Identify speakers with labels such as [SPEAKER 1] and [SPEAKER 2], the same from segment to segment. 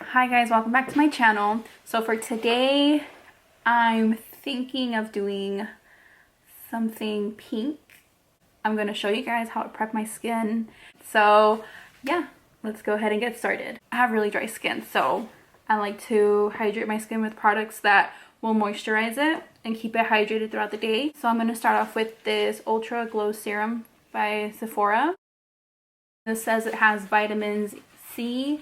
[SPEAKER 1] Hi guys, welcome back to my channel. So for today, I'm thinking of doing something pink. I'm going to show you guys how to prep my skin. So yeah, let's go ahead and get started. I have really dry skin, so I like to hydrate my skin with products that will moisturize it and keep it hydrated throughout the day. So I'm going to start off with this Ultra Glow Serum by Sephora. This says it has vitamins C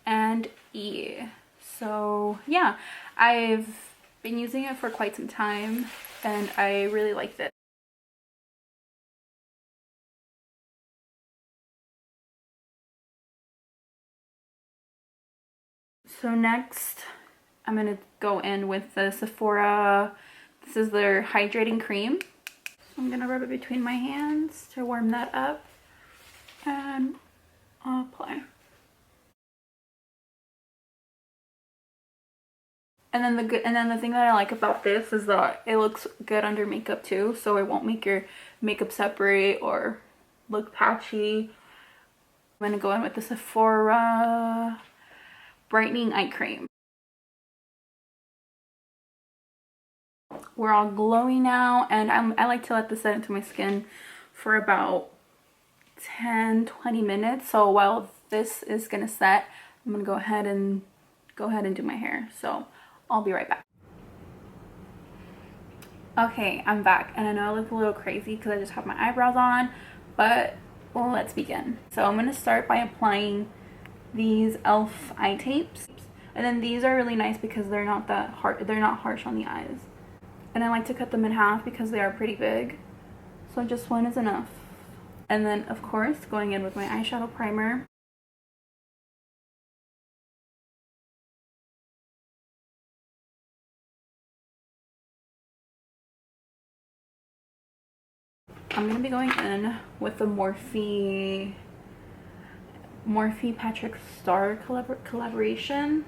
[SPEAKER 1] and E. So yeah, I've been using it for quite some time and I really liked it. So next I'm gonna go in with the Sephora, this is their hydrating cream. So I'm gonna rub it between my hands to warm that up and apply. And then the thing that I like about this is that it looks good under makeup too, so it won't make your makeup separate or look patchy. I'm gonna go in with the Sephora Brightening Eye Cream. We're all glowy now, and I like to let this set into my skin for about 10-20 minutes. So while this is gonna set, I'm gonna go ahead and do my hair. So I'll be right back. Okay, I'm back, and I know I look a little crazy because I just have my eyebrows on, but well, let's begin. So I'm gonna start by applying these e.l.f. eye tapes, and then these are really nice because they're not that hard, they're not harsh on the eyes, and I like to cut them in half because they are pretty big, so just one is enough. And then of course going in with my eyeshadow primer. I'm gonna be going in with the Morphe Patrick Star collaboration,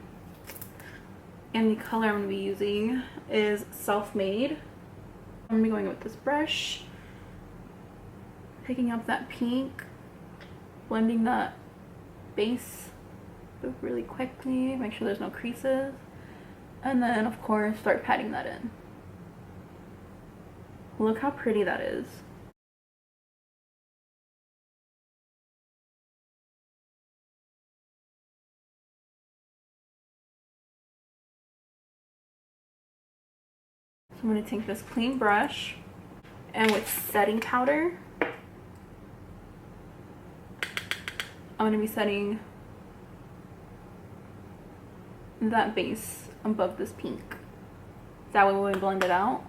[SPEAKER 1] and the color I'm going to be using is Self-Made. I'm going to be going with this brush, picking up that pink, blending that base really quickly, make sure there's no creases, and then of course start patting that in. Look how pretty that is. So I'm going to take this clean brush, and with setting powder, I'm going to be setting that base above this pink. That way when we blend it out,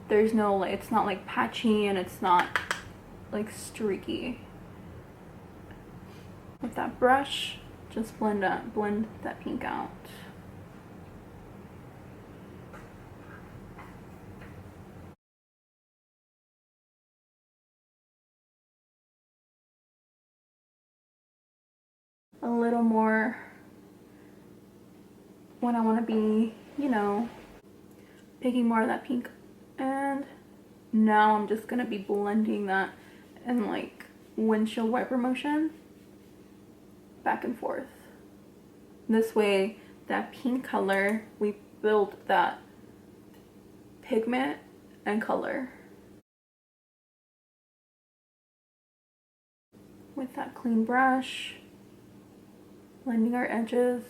[SPEAKER 1] there's no, like, it's not like patchy and it's not like streaky. With that brush, just blend that pink out. A little more when I want to be, you know, picking more of that pink. And now I'm just gonna be blending that in like windshield wiper motion, back and forth. This way that pink color, we build that pigment and color. With that clean brush, blending our edges.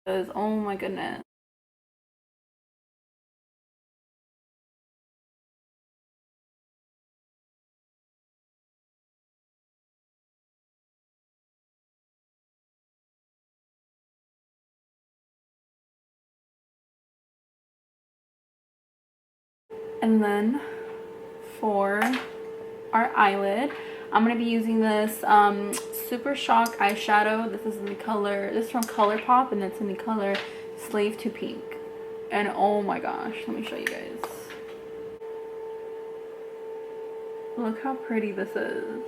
[SPEAKER 1] Oh my goodness. And then for our eyelid, I'm going to be using this Super Shock eyeshadow. This is in the color, this is from Colourpop, and it's in the color Slavetopink. And oh my gosh, let me show you guys. Look how pretty this is.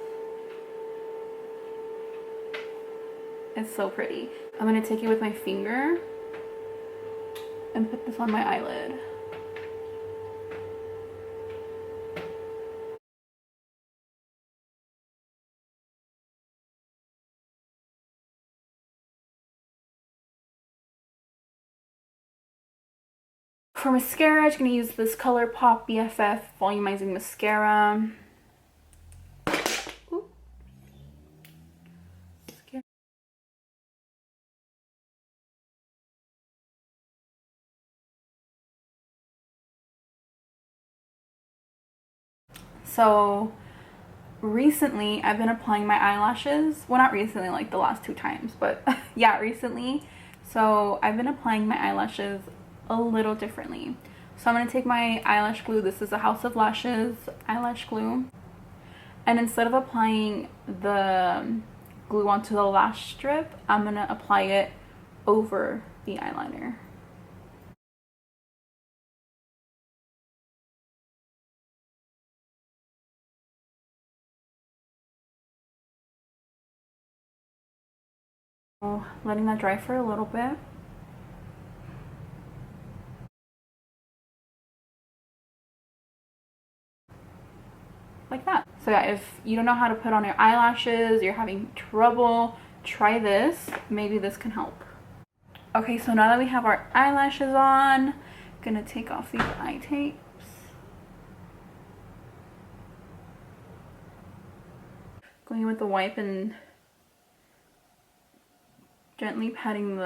[SPEAKER 1] It's so pretty. I'm going to take it with my finger and put this on my eyelid. For mascara, I'm just going to use this Colourpop BFF Volumizing Mascara. Ooh. So recently I've been applying my eyelashes. Well, not recently, like the last 2 times, but yeah, recently. So I've been applying my eyelashes a little differently. So I'm going to take my eyelash glue. This is a House of Lashes eyelash glue. And instead of applying the glue onto the lash strip, I'm going to apply it over the eyeliner. So letting that dry for a little bit. Like that. So yeah, if you don't know how to put on your eyelashes, you're having trouble, try this. Maybe this can help. Okay, so now that we have our eyelashes on, I'm gonna take off these eye tapes. Going in with the wipe and gently patting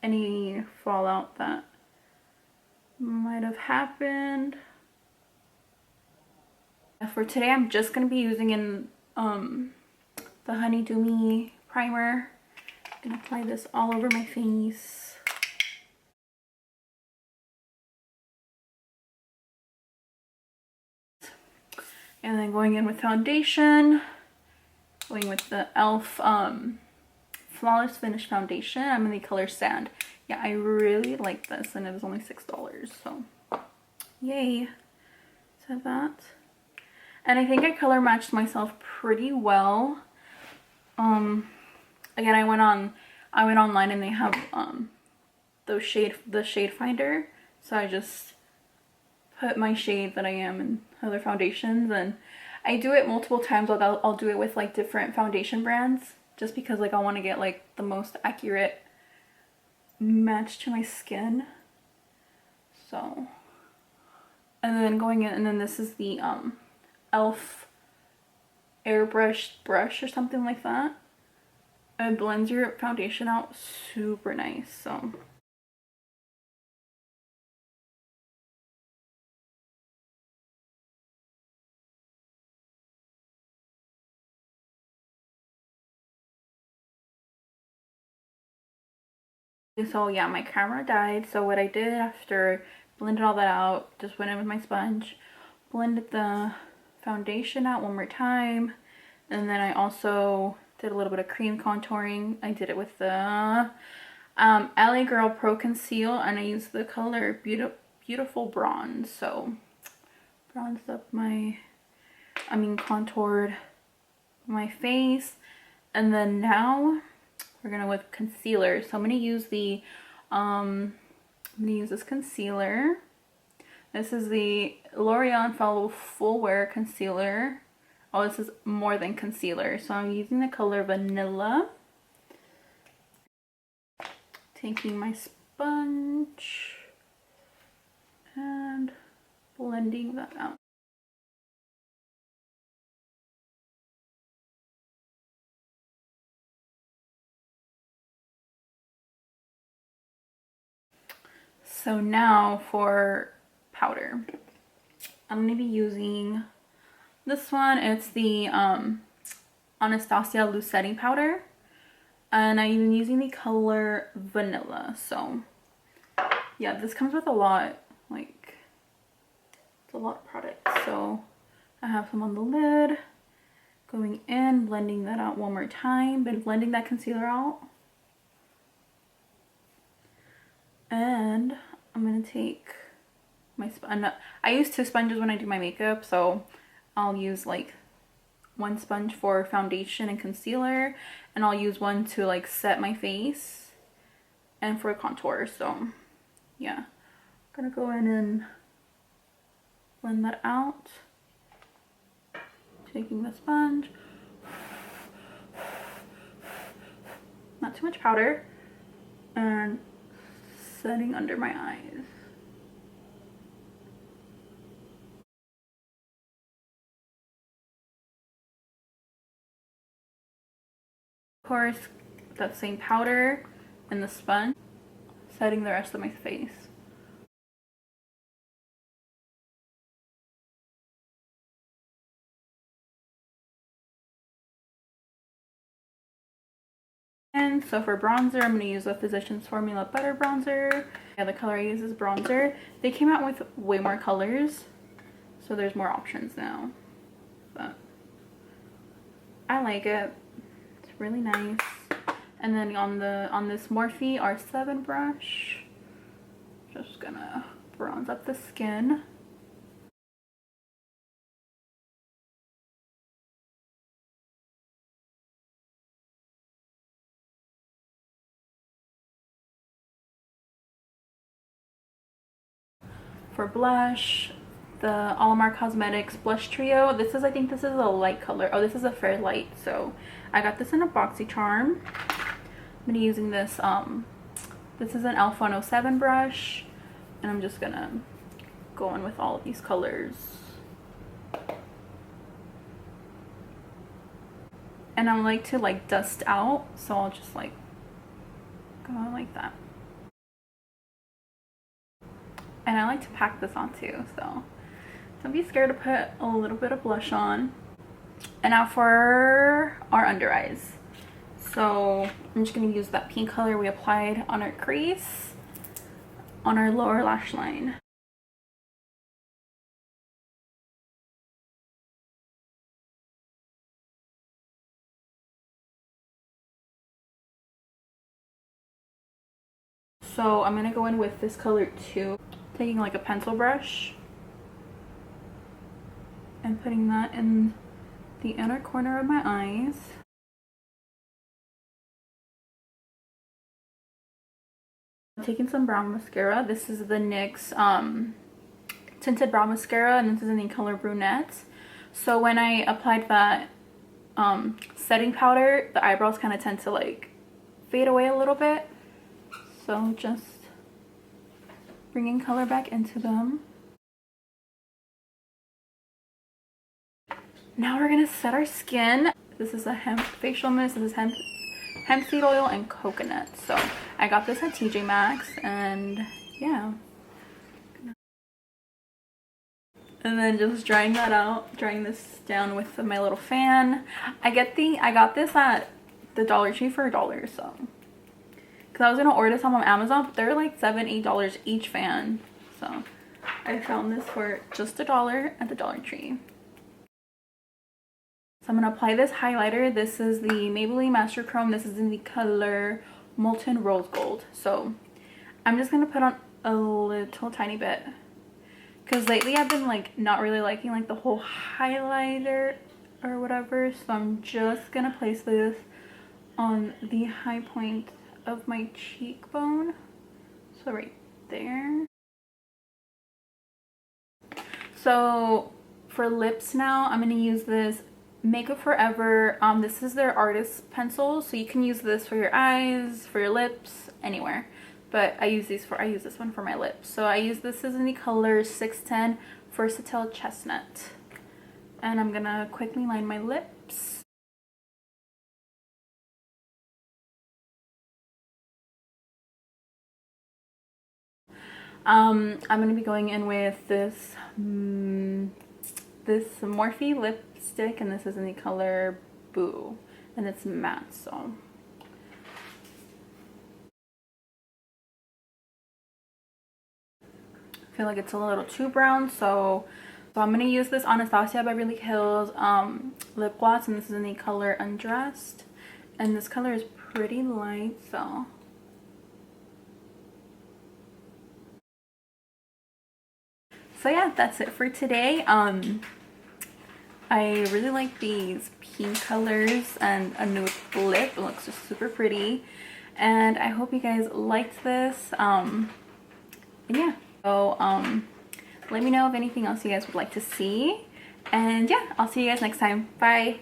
[SPEAKER 1] any fallout that might have happened. For today, I'm just going to be using the Honey Dew Primer. I'm going to apply this all over my face. And then going in with foundation. Going with the e.l.f. Flawless Finish Foundation. I'm in the color Sand. Yeah, I really like this and it was only $6. So, yay. So that. And I think I color matched myself pretty well. Again, I went online and they have the shade finder. So I just put my shade that I am in other foundations, and I do it multiple times. I'll do it with like different foundation brands just because like I want to get like the most accurate match to my skin. So, and then going in, and then this is the e.l.f. airbrush brush or something like that. It blends your foundation out super nice. So yeah, my camera died. So what I did after blended all that out, just went in with my sponge, blended the foundation out one more time, and then I also did a little bit of cream contouring. I did it with the LA Girl Pro Conceal, and I used the color Beautiful Bronze. So bronzed up contoured my face. And then now we're gonna with concealer. So I'm gonna use this concealer. This is the L'Oreal Infallible Full Wear Concealer. Oh, this is more than concealer. So I'm using the color Vanilla. Taking my sponge and blending that out. So now for powder. I'm going to be using this one. It's the Anastasia Loose Setting Powder. And I'm using the color Vanilla. So yeah, this comes with a lot. Like, it's a lot of product. So I have some on the lid. Going in, blending that out one more time. Been blending that concealer out. And I'm going to take my sponge. I use 2 sponges when I do my makeup, so I'll use like 1 sponge for foundation and concealer, and I'll use 1 to like set my face and for contour. So yeah, I'm gonna go in and blend that out. Taking the sponge, not too much powder, and setting under my eyes. course, that same powder and the sponge, setting the rest of my face. And so for bronzer, I'm going to use a Physicians Formula Butter Bronzer. Yeah, the color I use is bronzer. They came out with way more colors, so there's more options now. But I like it. It's really nice. And then on this Morphe R7 brush, just gonna bronze up the skin. For blush, the Alamar Cosmetics Blush Trio. This is, I think this is a light color. Oh, this is a fair light. So I got this in a BoxyCharm. I'm gonna be using this. This is an Elf 107 brush, and I'm just gonna go in with all of these colors. And I like to like dust out, so I'll just like go on like that. And I like to pack this on too, so don't be scared to put a little bit of blush on. And now for our under eyes. So I'm just going to use that pink color we applied on our crease, on our lower lash line. So I'm going to go in with this color too. Taking like a pencil brush and putting that in the inner corner of my eyes. I'm taking some brown mascara. This is the NYX tinted brow mascara, and this is in the color Brunette. So when I applied that setting powder, the eyebrows kind of tend to like fade away a little bit. So just bringing color back into them. Now we're gonna set our skin. This is a hemp facial mist. This is hemp seed oil and coconut. So I got this at TJ Maxx, and yeah. And then just drying that out, drying this down with my little fan. I got this at the Dollar Tree for $1, so. Cause I was gonna order some on Amazon, but they're like $7, $8 each fan. So I found this for just $1 at the Dollar Tree. So I'm gonna apply this highlighter. This is the Maybelline Master Chrome. This is in the color Molten Rose Gold. So I'm just gonna put on a little tiny bit, because lately I've been like not really liking like the whole highlighter or whatever. So I'm just gonna place this on the high point of my cheekbone, so right there. So for lips now, I'm going to use this Makeup Forever. This is their artist pencil, so you can use this for your eyes, for your lips, anywhere. But I use this one for my lips. So I use this in the color 610 Versatile Chestnut, and I'm gonna quickly line my lips. I'm going to be going in with this this Morphe lipstick, and this is in the color Boo, and it's matte. So I feel like it's a little too brown, so I'm going to use this Anastasia Beverly Hills lip gloss, and this is in the color Undressed, and this color is pretty light. So yeah, that's it for today. I really like these pink colors and a nude lip. It looks just super pretty, and I hope you guys liked this. And yeah, so let me know if anything else you guys would like to see, and yeah, I'll see you guys next time. Bye.